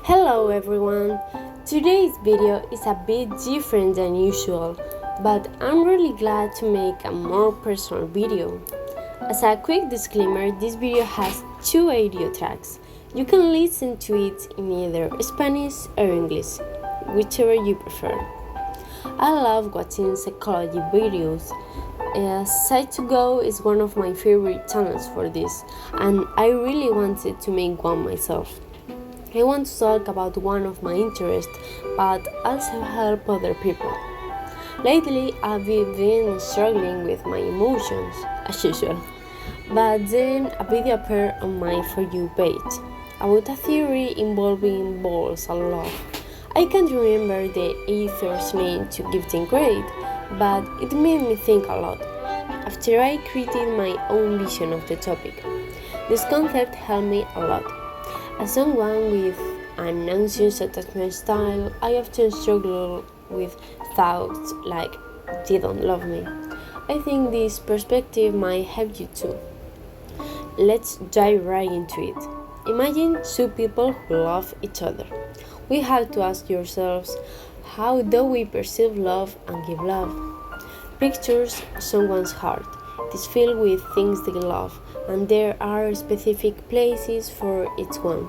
Hello everyone! Today's video is a bit different than usual, but I'm really glad to make a more personal video. As a quick disclaimer, this video has two audio tracks. You can listen to it in either Spanish or English, whichever you prefer. I love watching psychology videos. Site2Go is one of my favorite channels for this, and I really wanted to make one myself. I want to talk about one of my interests, but also help other people. Lately, I've been struggling with my emotions, as usual. But then a video appeared on my For You page about a theory involving balls and love. I can't remember the author's name to give them credit, but it made me think a lot. After I created my own vision of the topic, this concept helped me a lot. As someone with an anxious attachment style, I often struggle with thoughts like, they don't love me. I think this perspective might help you too. Let's dive right into it. Imagine two people who love each other. We have to ask ourselves, how do we perceive love and give love? Picture someone's heart. It is filled with things they love, and there are specific places for each one.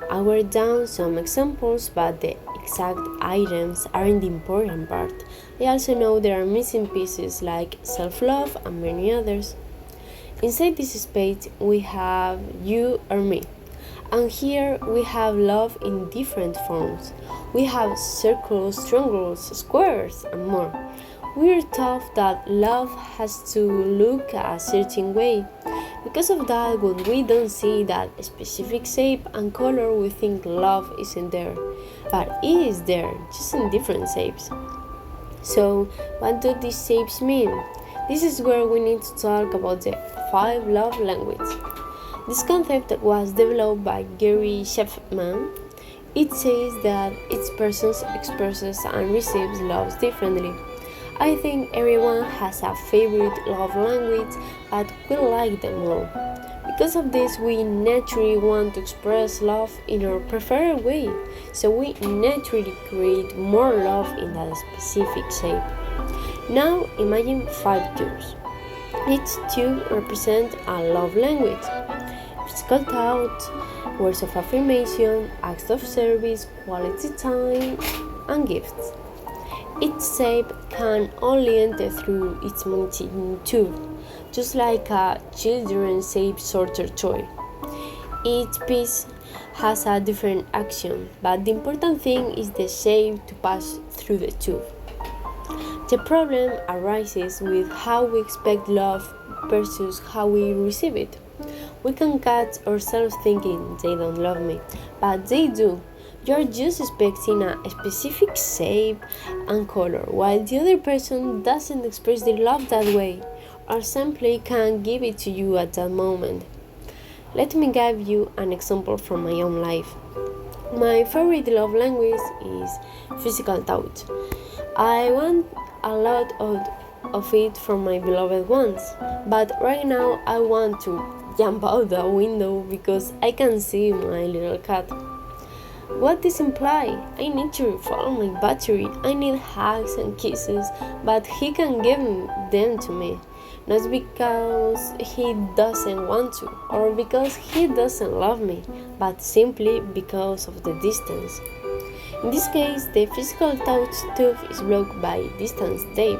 I wrote down some examples, but the exact items aren't the important part. I also know there are missing pieces like self-love and many others. Inside this space, we have you or me. And here we have love in different forms. We have circles, triangles, squares, and more. We're taught that love has to look a certain way. Because of that, when we don't see that specific shape and color, we think love isn't there. But it is there, just in different shapes. So, what do these shapes mean? This is where we need to talk about the 5 love languages. This concept was developed by Gary Chapman. It says that each person expresses and receives love differently. I think everyone has a favorite love language, but we like them all. Because of this, we naturally want to express love in our preferred way, so we naturally create more love in that specific shape. Now imagine 5 tubes. Each tube represents a love language. Physical touch, words of affirmation, acts of service, quality time, and gifts. Each shape can only enter through its matching tube, just like a children-shaped sorter toy. Each piece has a different action, but the important thing is the shape to pass through the tube. The problem arises with how we expect love versus how we receive it. We can catch ourselves thinking they don't love me, but they do. You're just expecting a specific shape and color, while the other person doesn't express their love that way, or simply can't give it to you at that moment. Let me give you an example from my own life. My favorite love language is physical touch. I want a lot of it from my beloved ones, but right now I want to jump out the window because I can see my little cat. What does imply? I need to refill my battery, I need hugs and kisses, but he can give them to me. Not because he doesn't want to, or because he doesn't love me, but simply because of the distance. In this case, the physical touch tube is blocked by distance tape,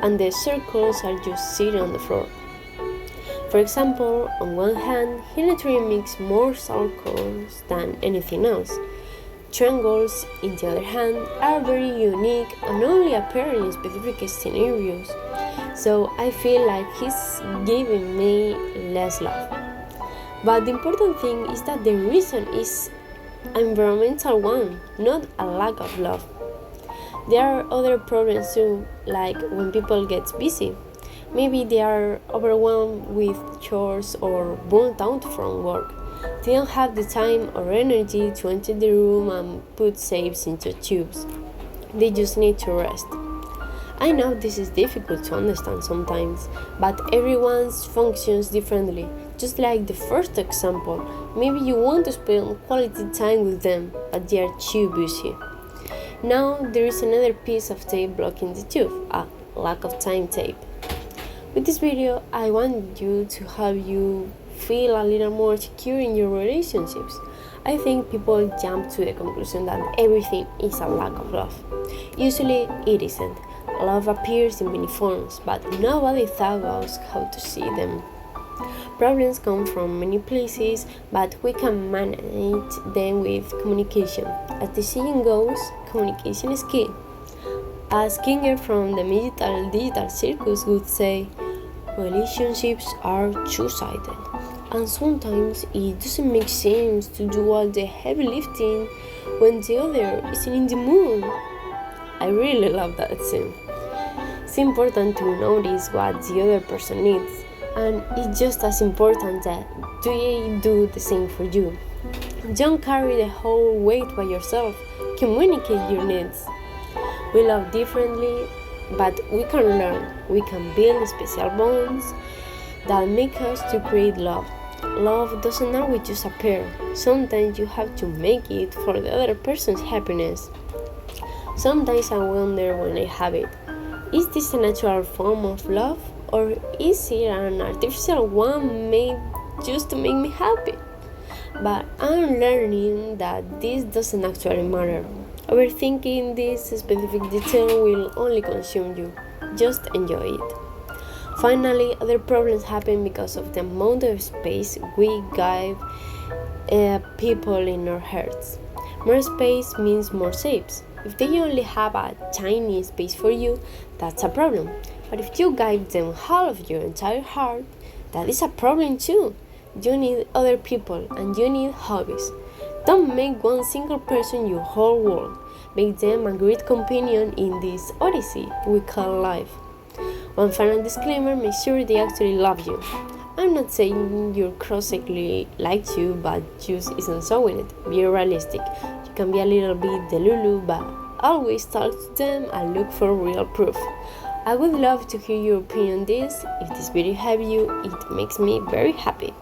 and the circles are just sitting on the floor. For example, on one hand, he naturally makes more circles than anything else. Triangles, on the other hand, are very unique and only appear in specific scenarios, so I feel like he's giving me less love. But the important thing is that the reason is an environmental one, not a lack of love. There are other problems too, like when people get busy. Maybe they are overwhelmed with chores or burnt out from work. They don't have the time or energy to enter the room and put shapes into tubes. They just need to rest. I know this is difficult to understand sometimes, but everyone's functions differently. Just like the first example, maybe you want to spend quality time with them, but they are too busy. Now there is another piece of tape blocking the tooth, a lack of time tape. With this video, I want you to help you feel a little more secure in your relationships. I think people jump to the conclusion that everything is a lack of love. Usually it isn't. Love appears in many forms, but nobody thought about how to see them. Problems come from many places, but we can manage them with communication. As the saying goes, communication is key. As Kinger from the digital circus would say, relationships are two-sided, and sometimes it doesn't make sense to do all the heavy lifting when the other isn't in the mood. I really love that scene. It's important to notice what the other person needs, and it's just as important that they do the same for you. Don't carry the whole weight by yourself. Communicate your needs. We love differently, but we can learn. We can build special bonds that make us to create love. Love doesn't always just appear. Sometimes you have to make it for the other person's happiness. Sometimes I wonder when I have it, is this a natural form of love, or is it an artificial one made just to make me happy? But I'm learning that this doesn't actually matter. Overthinking this specific detail will only consume you. Just enjoy it. Finally, other problems happen because of the amount of space we give people in our hearts. More space means more saves. If they only have a tiny space for you, that's a problem. But if you give them half of your entire heart, that is a problem too. You need other people and you need hobbies. Don't make one single person your whole world. Make them a great companion in this odyssey we call life. One final disclaimer, make sure they actually love you. I'm not saying your crush secretly likes you, but just isn't showing it. Be realistic. You can be a little bit delulu, but always talk to them and look for real proof. I would love to hear your opinion on this. If this video helped you, it makes me very happy.